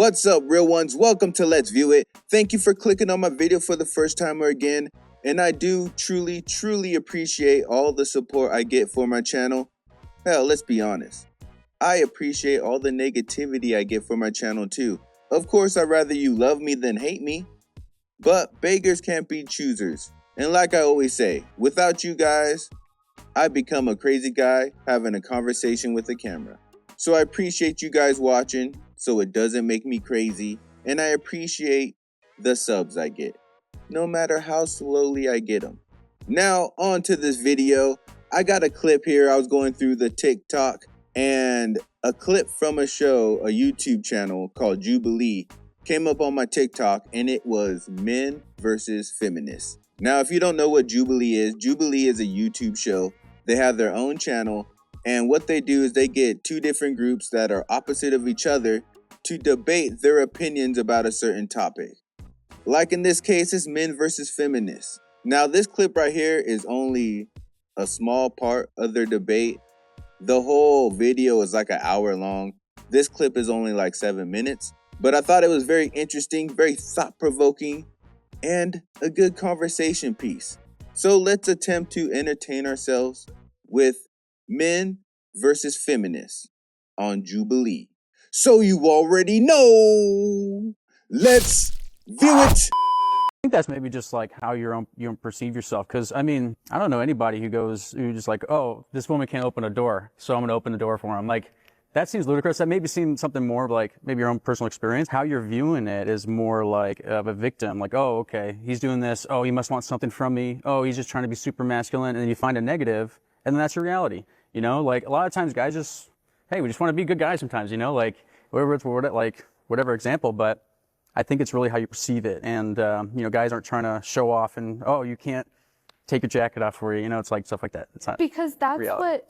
What's up, real ones? Welcome to Let's View It. Thank you for clicking on my video for the first time or again. And I do truly appreciate all the support I get for my channel. Hell, let's be honest. I appreciate all the negativity I get for my channel too. Of course, I'd rather you love me than hate me. But beggars can't be choosers. And like I always say, without you guys, I become a crazy guy having a conversation with a camera. So I appreciate you guys watching so it doesn't make me crazy. And I appreciate the subs I get, no matter how slowly I get them. Now on to this video. I got a clip here. I was going through the TikTok and a clip from a show, a YouTube channel called Jubilee came up on my TikTok, and it was men versus feminists. Now, if you don't know what Jubilee is a YouTube show. They have their own channel, and what they do is they get two different groups that are opposite of each other to debate their opinions about a certain topic. Like in this case, it's men versus feminists. Now, this clip right here is only a small part of their debate. The whole video is like an hour long. This clip is only like 7 minutes, but I thought it was very interesting, very thought-provoking, and a good conversation piece. So let's attempt to entertain ourselves with men versus feminists on Jubilee. So you already know. Let's view it. I think that's maybe just like how you perceive yourself. Because I mean, I don't know anybody who just like, oh, this woman can't open a door, so I'm going to open the door for him. Like, that seems ludicrous. That maybe seems something more like maybe your own personal experience. How you're viewing it is more like of a victim. Like, oh, okay, he's doing this. Oh, he must want something from me. Oh, he's just trying to be super masculine. And then you find a negative, and then that's your reality. You know, like a lot of times guys just, hey, we just want to be good guys sometimes, you know, like whatever example. But I think it's really how you perceive it. And, you know, guys aren't trying to show off and, oh, you can't take your jacket off for you. You know, it's like stuff like that. It's not because that's reality.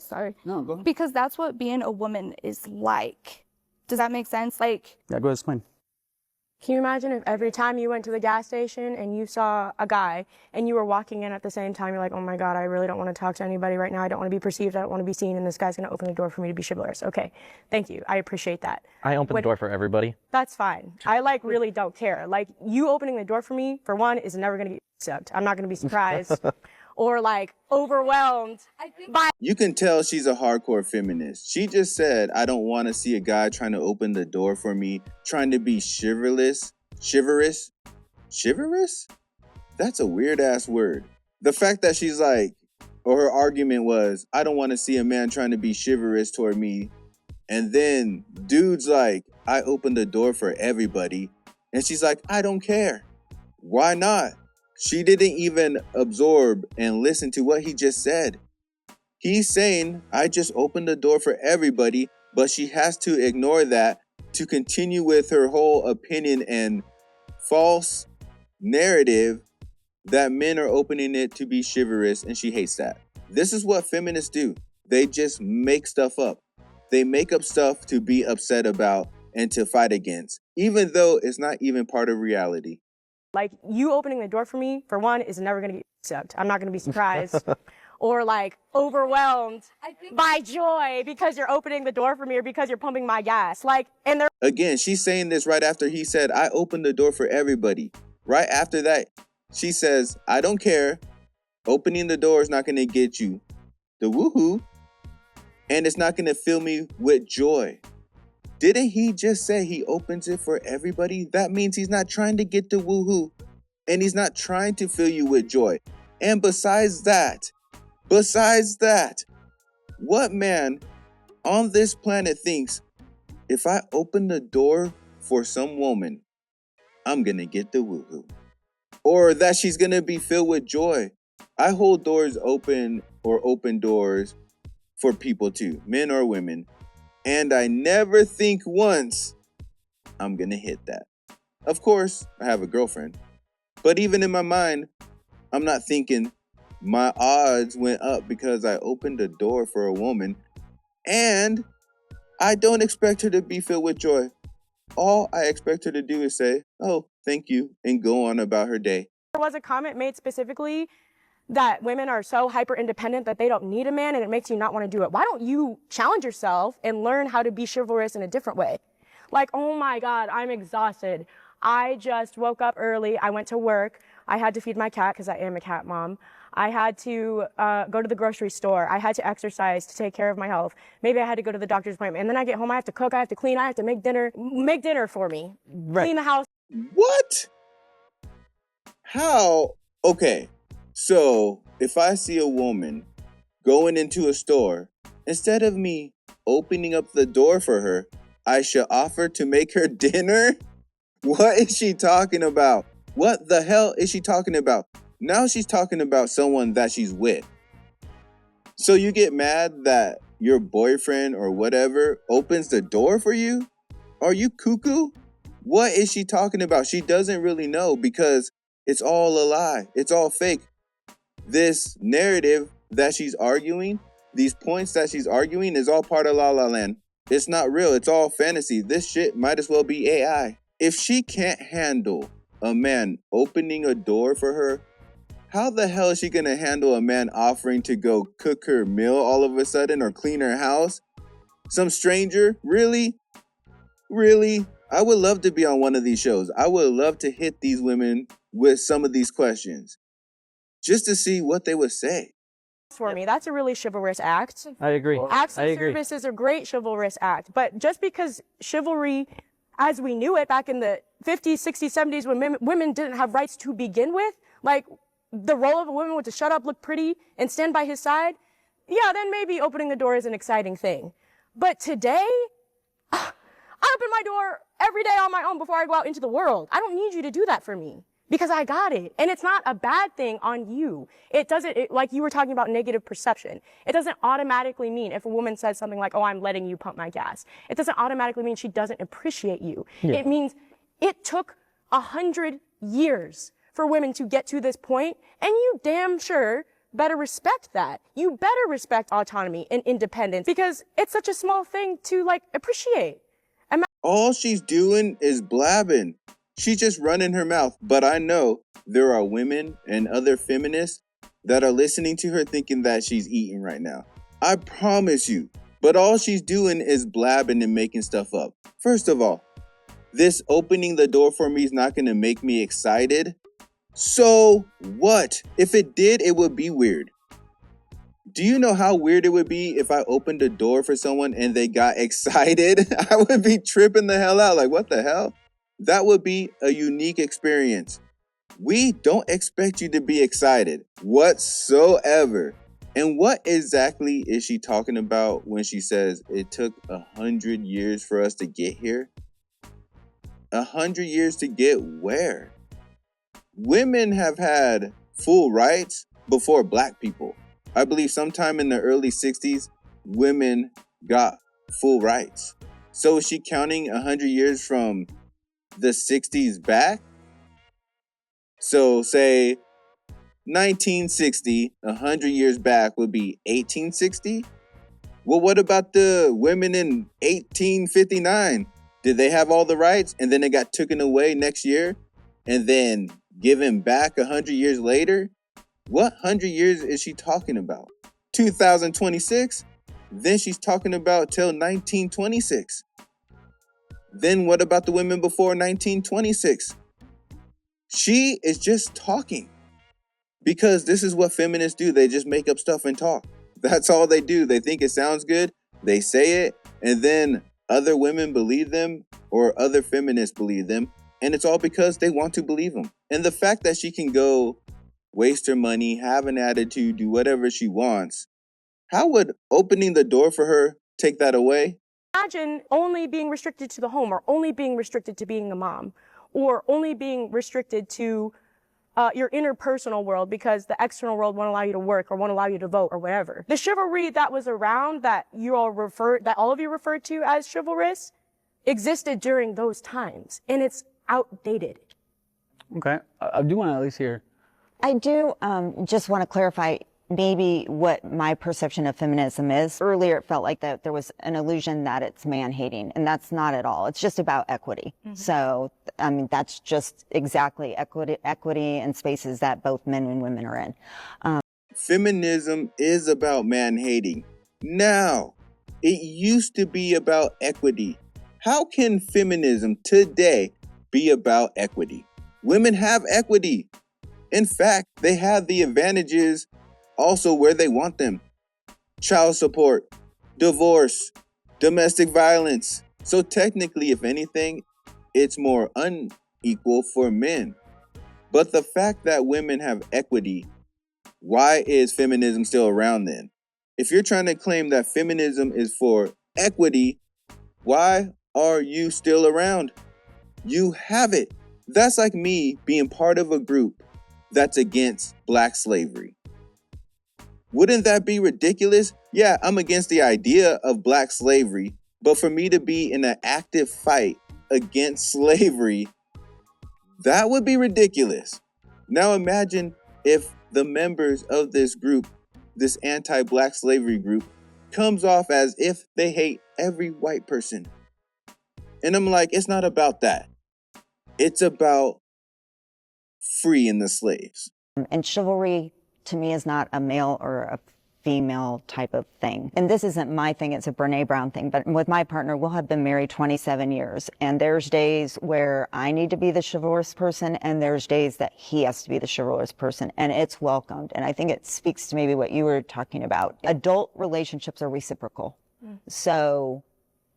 No, go ahead. Because that's what being a woman is like. Does that make sense? Like, yeah, go ahead, explain. Can you imagine if every time you went to the gas station and you saw a guy and you were walking in at the same time, you're like, oh my God, I really don't want to talk to anybody right now. I don't want to be perceived. I don't want to be seen. And this guy's going to open the door for me to be chivalrous. Okay, thank you. I appreciate that. I open the door for everybody. That's fine. I like really don't care. Like, you opening the door for me, for one, is never going to get sucked. I'm not going to be surprised or like overwhelmed by. You can tell she's a hardcore feminist. She just said, I don't want to see a guy trying to open the door for me, trying to be chivalrous. Chivalrous? That's a weird ass word. The fact that she's like, or her argument was, I don't want to see a man trying to be chivalrous toward me. And then dude's like, I opened the door for everybody. And she's like, I don't care. Why not? She didn't even absorb and listen to what he just said. He's saying, I just opened the door for everybody, but she has to ignore that to continue with her whole opinion and false narrative that men are opening it to be chivalrous, and she hates that. This is what feminists do. They just make stuff up. They make up stuff to be upset about and to fight against, even though it's not even part of reality. Like, you opening the door for me, for one, is never going to get sucked. I'm not going to be surprised or like overwhelmed by joy because you're opening the door for me or because you're pumping my gas. Like, and they're again, she's saying this right after he said, I opened the door for everybody. Right after that, she says, I don't care. Opening the door is not going to get you the woohoo, and it's not going to fill me with joy. Didn't he just say he opens it for everybody? That means he's not trying to get the woohoo, and he's not trying to fill you with joy. And besides that, what man on this planet thinks, if I open the door for some woman, I'm gonna get the woohoo? Or that she's gonna be filled with joy? I hold doors open or open doors for people too, men or women. And I never think once I'm gonna hit that. Of course, I have a girlfriend. But even in my mind, I'm not thinking my odds went up because I opened the door for a woman. And I don't expect her to be filled with joy. All I expect her to do is say, oh, thank you, and go on about her day. There was a comment made specifically that women are so hyper independent that they don't need a man, and it makes you not want to do it. Why don't you challenge yourself and learn how to be chivalrous in a different way? Like, oh my God, I'm exhausted. I just woke up early. I went to work. I had to feed my cat because I am a cat mom. I had to go to the grocery store. I had to exercise to take care of my health. Maybe I had to go to the doctor's appointment. And then I get home, I have to cook, I have to clean, I have to make dinner for me. Right. Clean the house. What? How? Okay, so if I see a woman going into a store, instead of me opening up the door for her, I should offer to make her dinner? What is she talking about? What the hell is she talking about? Now she's talking about someone that she's with. So you get mad that your boyfriend or whatever opens the door for you? Are you cuckoo? What is she talking about? She doesn't really know because it's all a lie. It's all fake. This narrative that she's arguing, these points that she's arguing is all part of La La Land. It's not real. It's all fantasy. This shit might as well be AI. If she can't handle a man opening a door for her, how the hell is she gonna handle a man offering to go cook her meal all of a sudden or clean her house? Some stranger? Really? Really? I would love to be on one of these shows. I would love to hit these women with some of these questions just to see what they would say. For me, that's a really chivalrous act. I agree. Acts of service is a great chivalrous act. But just because chivalry, as we knew it back in the 50s, 60s, 70s, when women didn't have rights to begin with, like the role of a woman was to shut up, look pretty, and stand by his side, yeah, then maybe opening the door is an exciting thing. But today, I open my door every day on my own before I go out into the world. I don't need you to do that for me because I got it. And it's not a bad thing on you. It doesn't, like you were talking about negative perception. It doesn't automatically mean if a woman says something like, oh, I'm letting you pump my gas. It doesn't automatically mean she doesn't appreciate you. Yeah. It means it took 100 years for women to get to this point, and you damn sure better respect that. You better respect autonomy and independence because it's such a small thing to like appreciate. All she's doing is blabbing. She's just running her mouth. But I know there are women and other feminists that are listening to her thinking that she's eating right now. I promise you. But all she's doing is blabbing and making stuff up. First of all, this opening the door for me is not going to make me excited. So what? If it did, it would be weird. Do you know how weird it would be if I opened a door for someone and they got excited? I would be tripping the hell out. Like, what the hell? That would be a unique experience. We don't expect you to be excited whatsoever. And what exactly is she talking about when she says it took 100 years for us to get here? 100 years to get where? Women have had full rights before black people. I believe sometime in the early 60s, women got full rights. So is she counting 100 years from the 60s back? So say 1960, 100 years back would be 1860? Well, what about the women in 1859? Did they have all the rights and then it got taken away next year and then given back 100 years later? What 100 years is she talking about? 2026? Then she's talking about till 1926. Then what about the women before 1926? She is just talking. Because this is what feminists do. They just make up stuff and talk. That's all they do. They think it sounds good. They say it. And then other women believe them or other feminists believe them. And it's all because they want to believe them. And the fact that she can go waste her money, have an attitude, do whatever she wants. How would opening the door for her take that away? Imagine only being restricted to the home or only being restricted to being a mom or only being restricted to your interpersonal world because the external world won't allow you to work or won't allow you to vote or whatever. The chivalry that was around that all of you referred to as chivalrous existed during those times and it's outdated. Okay. I do want to at least hear. I do just want to clarify maybe what my perception of feminism is. Earlier, it felt like that there was an illusion that it's man-hating, and that's not at all. It's just about equity. Mm-hmm. So, I mean, that's just exactly equity and spaces that both men and women are in. Feminism is about man-hating. Now, it used to be about equity. How can feminism today be about equity? Women have equity. In fact, they have the advantages also where they want them. Child support, divorce, domestic violence. So technically, if anything, it's more unequal for men. But the fact that women have equity, why is feminism still around then? If you're trying to claim that feminism is for equity, why are you still around? You have it. That's like me being part of a group that's against black slavery. Wouldn't that be ridiculous? Yeah, I'm against the idea of black slavery, but for me to be in an active fight against slavery, that would be ridiculous. Now imagine if the members of this group, this anti-black slavery group, comes off as if they hate every white person. And I'm like, it's not about that. It's about freeing the slaves. And chivalry, to me, is not a male or a female type of thing. And this isn't my thing, it's a Brene Brown thing. But with my partner, we'll have been married 27 years. And there's days where I need to be the chivalrous person, and there's days that he has to be the chivalrous person. And it's welcomed. And I think it speaks to maybe what you were talking about. Adult relationships are reciprocal. So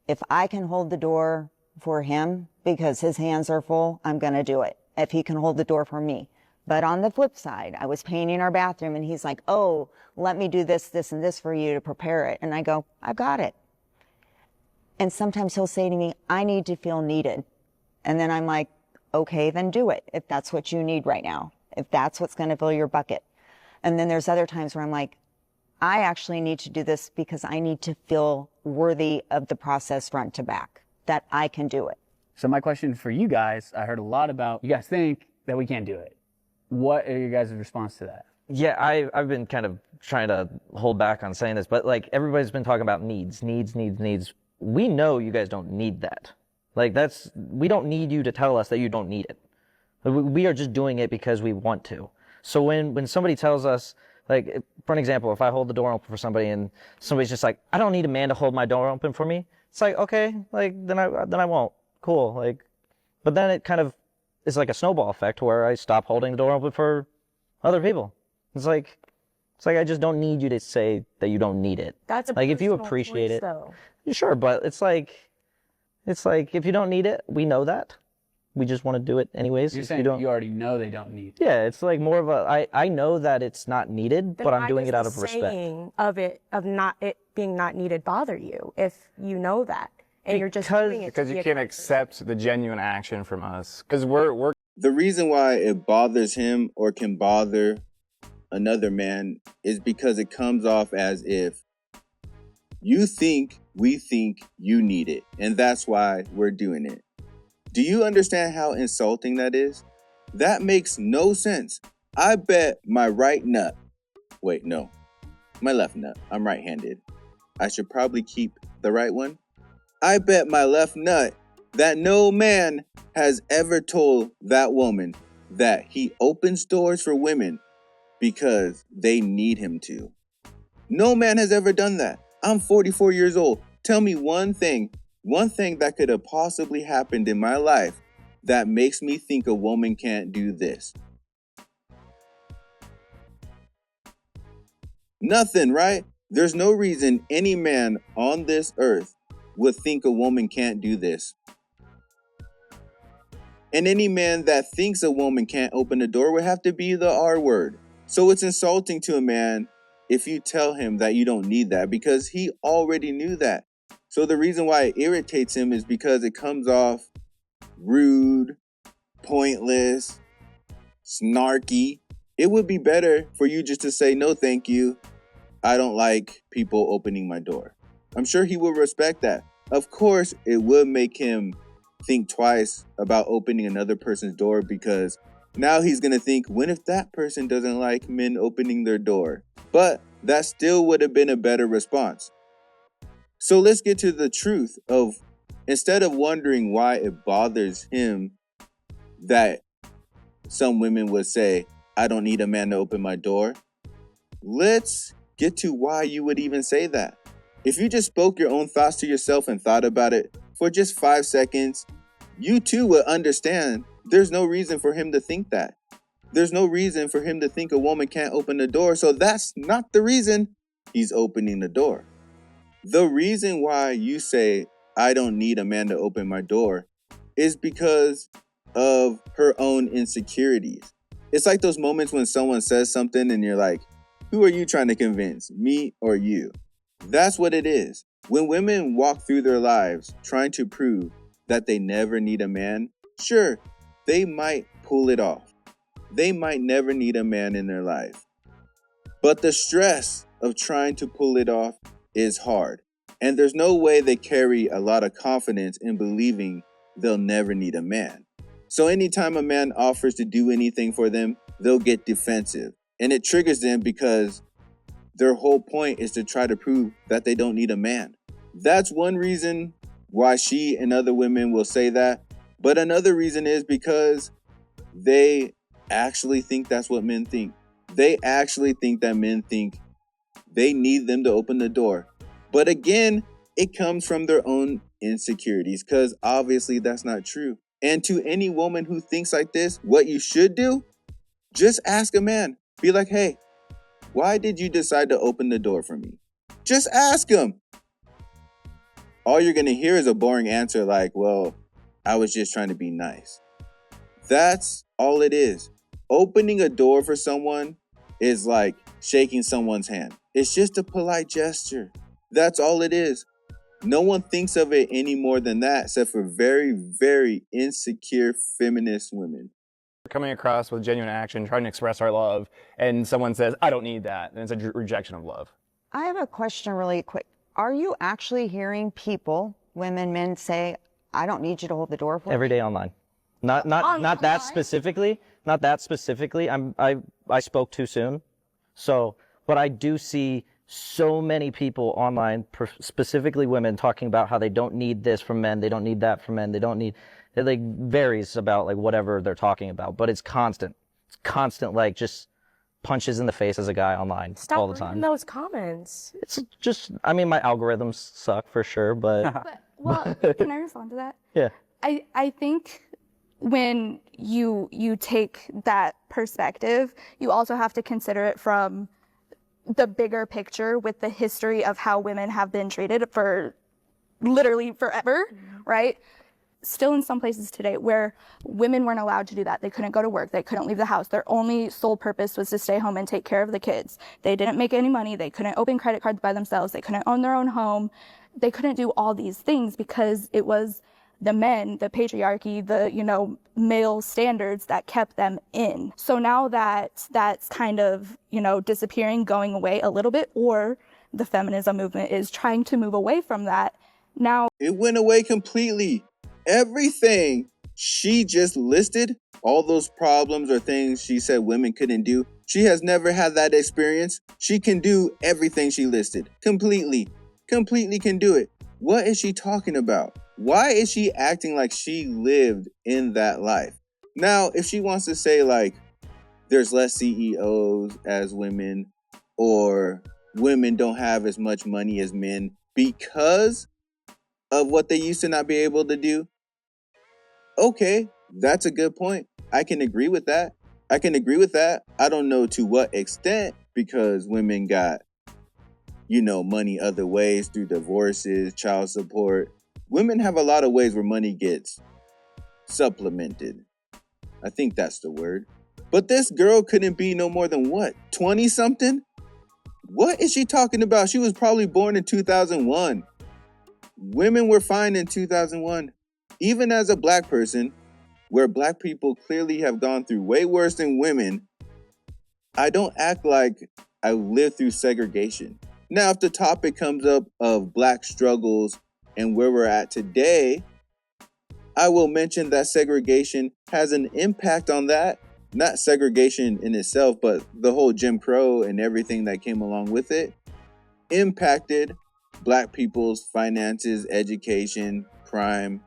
if I can hold the door for him because his hands are full, I'm going to do it. If he can hold the door for me. But on the flip side, I was painting our bathroom and he's like, oh, let me do this, this, and this for you to prepare it. And I go, I've got it. And sometimes he'll say to me, I need to feel needed. And then I'm like, okay, then do it. If that's what you need right now, if that's what's going to fill your bucket. And then there's other times where I'm like, I actually need to do this because I need to feel worthy of the process front to back, that I can do it. So my question for you guys, I heard a lot about, you guys think that we can't do it. What are your guys' response to that? Yeah, I've been kind of trying to hold back on saying this, but like everybody's been talking about needs. We know you guys don't need that. Like we don't need you to tell us that you don't need it. We are just doing it because we want to. So when somebody tells us, like, for an example, if I hold the door open for somebody and somebody's just like, I don't need a man to hold my door open for me. It's like, okay, like then I won't. Cool. Like, but then it kind of is like a snowball effect where I stop holding the door open for other people. It's like I just don't need you to say that you don't need it. That's a like if you personal appreciate choice, it, though. Sure. But it's like if you don't need it, we know that. We just want to do it anyways. You're saying you already know they don't need it. Yeah, it's like more of a I know that it's not needed, Then but I'm why doing does it out the of respect. saying of it being not needed bother you if you know that and you're just doing it because you can't accept the genuine action from us because we're The reason why it bothers him or can bother another man is because it comes off as if you think we think you need it, and that's why we're doing it. Do you understand how insulting that is? That makes no sense. I bet my right nut, wait, no, my left nut, I'm right-handed. I should probably keep the right one. I bet my left nut that no man has ever told that woman that he opens doors for women because they need him to. No man has ever done that. I'm 44 years old. Tell me one thing that could have possibly happened in my life that makes me think a woman can't do this. Nothing, right? There's no reason any man on this earth would think a woman can't do this. And any man that thinks a woman can't open the door would have to be the R word. So it's insulting to a man if you tell him that you don't need that because he already knew that. So the reason why it irritates him is because it comes off rude, pointless, snarky. It would be better for you just to say, no, thank you. I don't like people opening my door. I'm sure he will respect that. Of course, it would make him think twice about opening another person's door because now he's going to think, when if that person doesn't like men opening their door? But that still would have been a better response. So let's get to the truth of, instead of wondering why it bothers him that some women would say, I don't need a man to open my door. Let's get to why you would even say that. If you just spoke your own thoughts to yourself and thought about it, for just 5 seconds, you too would understand there's no reason for him to think that. There's no reason for him to think a woman can't open the door, so that's not the reason he's opening the door. The reason why you say, I don't need a man to open my door, is because of her own insecurities. It's like those moments when someone says something and you're like, who are you trying to convince, me or you? That's what it is. When women walk through their lives trying to prove that they never need a man, sure, they might pull it off. They might never need a man in their life. But the stress of trying to pull it off is hard. And there's no way they carry a lot of confidence in believing they'll never need a man. So anytime a man offers to do anything for them, they'll get defensive. And it triggers them because their whole point is to try to prove that they don't need a man. That's one reason why she and other women will say that. But another reason is because they actually think that's what men think. They actually think that men think they need them to open the door. But again, it comes from their own insecurities, because obviously that's not true. And to any woman who thinks like this, what you should do, just ask a man. Be like, hey, why did you decide to open the door for me? Just ask him. All you're going to hear is a boring answer like, well, I was just trying to be nice. That's all it is. Opening a door for someone is like shaking someone's hand. It's just a polite gesture. That's all it is. No one thinks of it any more than that, except for very, very insecure feminist women. Coming across with genuine action, trying to express our love, and someone says, I don't need that, and it's a rejection of love. I have a question really quick. Are you actually hearing people, women, men, say, I don't need you to hold the door for me? Every day online. Not that specifically. Not that specifically. I spoke too soon. So, but I do see so many people online, specifically women, talking about how they don't need this from men, they don't need that from men, they don't need. It like varies about like whatever they're talking about, but it's constant. It's constant, like just punches in the face as a guy online all the time. Stop reading those comments. It's just, I mean, my algorithms suck for sure, but. Well, can I respond to that? Yeah. I think when you take that perspective, you also have to consider it from the bigger picture with the history of how women have been treated for literally forever, right? Still in some places today where women weren't allowed to do that. They couldn't go to work. They couldn't leave the house. Their only sole purpose was to stay home and take care of the kids. They didn't make any money. They couldn't open credit cards by themselves. They couldn't own their own home. They couldn't do all these things because it was the men, the patriarchy, the, male standards that kept them in. So now that that's kind of, disappearing, going away a little bit, or the feminism movement is trying to move away from that. Now it went away completely. Everything she just listed, all those problems or things she said women couldn't do, she has never had that experience. She can do everything she listed. Completely can do it. What is she talking about? Why is she acting like she lived in that life? Now, if she wants to say like there's less CEOs as women, or women don't have as much money as men because of what they used to not be able to do, okay, that's a good point. I can agree with that. I don't know to what extent, because women got, money other ways through divorces, child support. Women have a lot of ways where money gets supplemented. I think that's the word. But this girl couldn't be no more than what, 20 something? What is she talking about? She was probably born in 2001. Women were fine in 2001. Even as a black person, where black people clearly have gone through way worse than women, I don't act like I lived through segregation. Now, if the topic comes up of black struggles and where we're at today, I will mention that segregation has an impact on that. Not segregation in itself, but the whole Jim Crow and everything that came along with it impacted black people's finances, education, crime,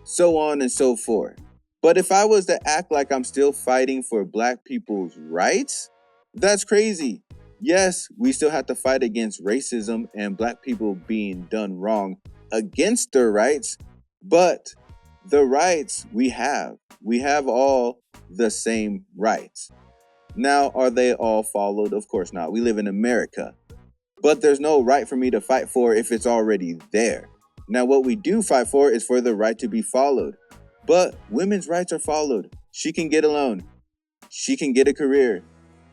so on and so forth. But if I was to act like I'm still fighting for black people's rights, that's crazy. Yes, we still have to fight against racism and black people being done wrong against their rights, But the rights we have all the same rights. Now, are they all followed? Of course not. We live in America. But there's no right for me to fight for if it's already there. Now, what we do fight for is for the right to be followed. But women's rights are followed. She can get a loan. She can get a career.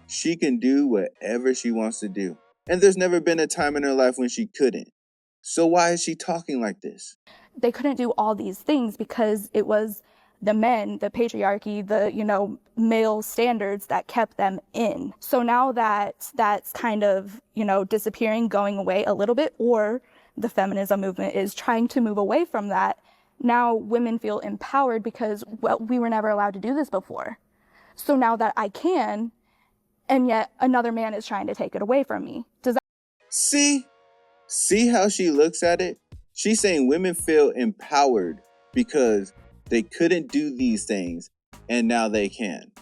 She can do whatever she wants to do. And there's never been a time in her life when she couldn't. So why is she talking like this? They couldn't do all these things because it was the men, the patriarchy, the, male standards that kept them in. So now that that's kind of, disappearing, going away a little bit, or the feminism movement is trying to move away from that, now women feel empowered because, well, we were never allowed to do this before. So now that I can, and yet another man is trying to take it away from me. Does that See how she looks at it? She's saying women feel empowered because they couldn't do these things and now they can.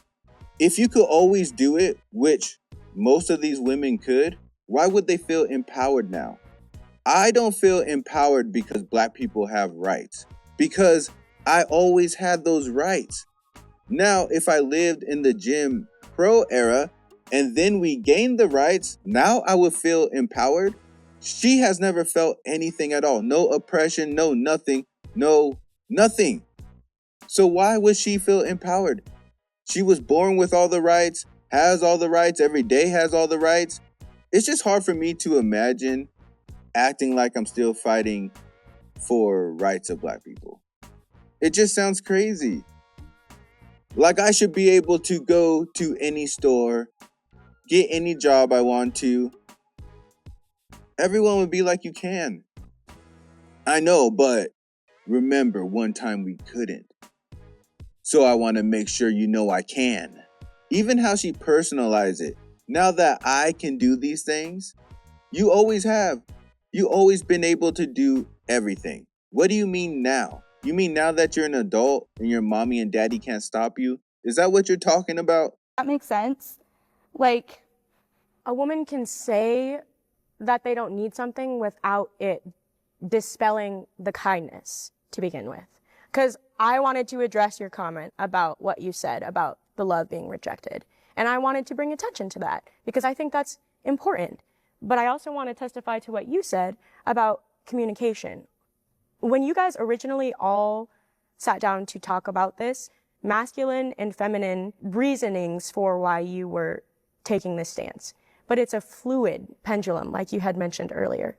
If you could always do it, which most of these women could, why would they feel empowered now? I don't feel empowered because black people have rights, because I always had those rights. Now, if I lived in the Jim Crow era and then we gained the rights, now I would feel empowered. She has never felt anything at all. No oppression, no nothing, no nothing. So why would she feel empowered? She was born with all the rights, has all the rights, every day has all the rights. It's just hard for me to imagine acting like I'm still fighting for rights of black people. It just sounds crazy. Like I should be able to go to any store, get any job I want to. Everyone would be like, you can. I know, but remember, one time we couldn't. So I want to make sure you know I can. Even how she personalized it. Now that I can do these things, you always have. You always been able to do everything. What do you mean now? You mean now that you're an adult and your mommy and daddy can't stop you? Is that what you're talking about? That makes sense? Like, A woman can say that they don't need something without it dispelling the kindness to begin with. Because I wanted to address your comment about what you said about the love being rejected. And I wanted to bring attention to that because I think that's important. But I also want to testify to what you said about communication. When you guys originally all sat down to talk about this, masculine and feminine reasonings for why you were taking this stance. But it's a fluid pendulum, like you had mentioned earlier.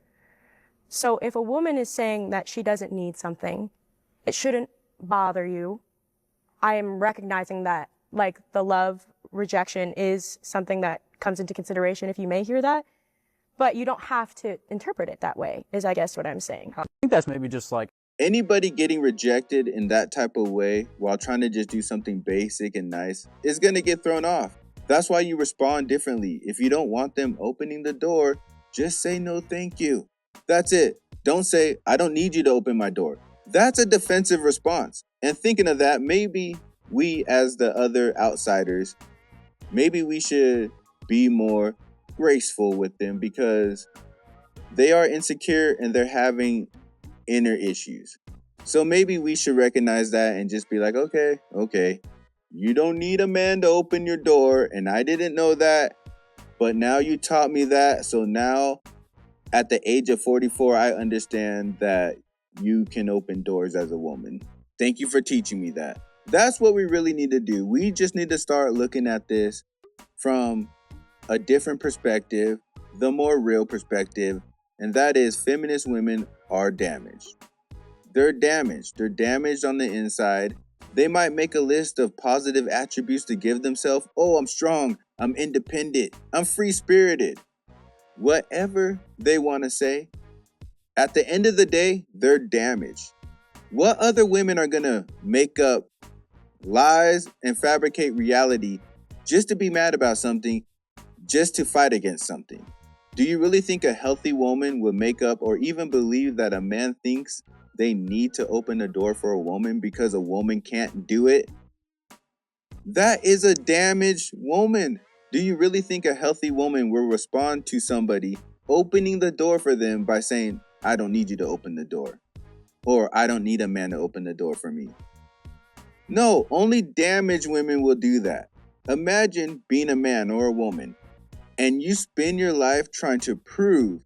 So if a woman is saying that she doesn't need something, it shouldn't bother you. I am recognizing that, like, the love rejection is something that comes into consideration if you may hear that, but you don't have to interpret it that way, is I guess what I'm saying. I think that's maybe just like Anybody getting rejected in that type of way while trying to just do something basic and nice is going to get thrown off. That's why you respond differently. If you don't want them opening the door, just say no thank you. That's it. Don't say, I don't need you to open my door. That's a defensive response. And thinking of that, maybe we as the other outsiders, maybe we should be more graceful with them because they are insecure and they're having inner issues. So maybe we should recognize that and just be like, okay, you don't need a man to open your door, and I didn't know that, but now you taught me that, so now at the age of 44, I understand that you can open doors as a woman. Thank you for teaching me that. That's what we really need to do. We just need to start looking at this from a different perspective, the more real perspective, and that is feminist women are damaged. They're damaged. They're damaged on the inside. They might make a list of positive attributes to give themselves. Oh, I'm strong. I'm independent. I'm free-spirited. Whatever they want to say, at the end of the day, they're damaged. What other women are going to make up lies and fabricate reality just to be mad about something, just to fight against something? Do you really think a healthy woman would make up or even believe that a man thinks they need to open a door for a woman because a woman can't do it? That is a damaged woman. Do you really think a healthy woman will respond to somebody opening the door for them by saying, I don't need you to open the door? or I don't need a man to open the door for me. No, only damaged women will do that. Imagine being a man or a woman and you spend your life trying to prove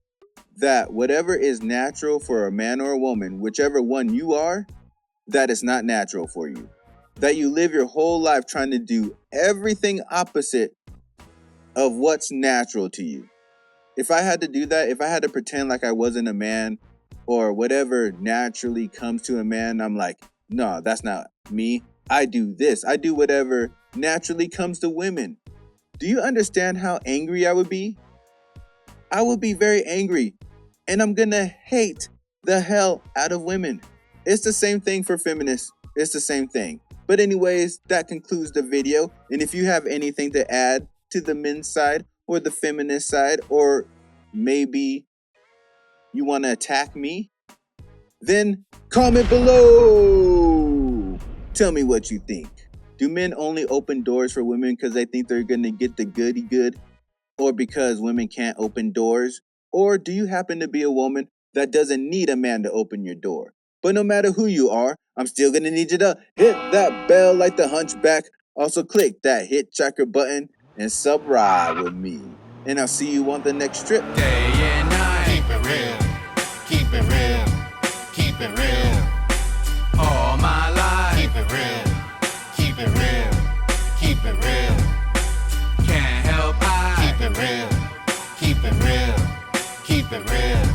that whatever is natural for a man or a woman, whichever one you are, that is not natural for you. That you live your whole life trying to do everything opposite of what's natural to you. If I had to do that, if I had to pretend like I wasn't a man or whatever naturally comes to a man, I'm like, no, that's not me. I do this. I do whatever naturally comes to women. Do you understand how angry I would be? I would be very angry, and I'm gonna hate the hell out of women. It's the same thing for feminists. It's the same thing. But anyways, that concludes the video. And if you have anything to add to the men's side or the feminist side, or maybe you want to attack me, then comment below. Tell me what you think. Do men only open doors for women because they think they're going to get the goody good, or because women can't open doors? Or do you happen to be a woman that doesn't need a man to open your door? But no matter who you are, I'm still going to need you to hit that bell like the hunchback. Also click that hit tracker button and subscribe with me. And I'll see you on the next trip. Day and night. Keep it real. Keep it real. Keep it real. All my life. Keep it real. Keep it real. Keep it real. Can't help I keep it real. Keep it real. Keep it real.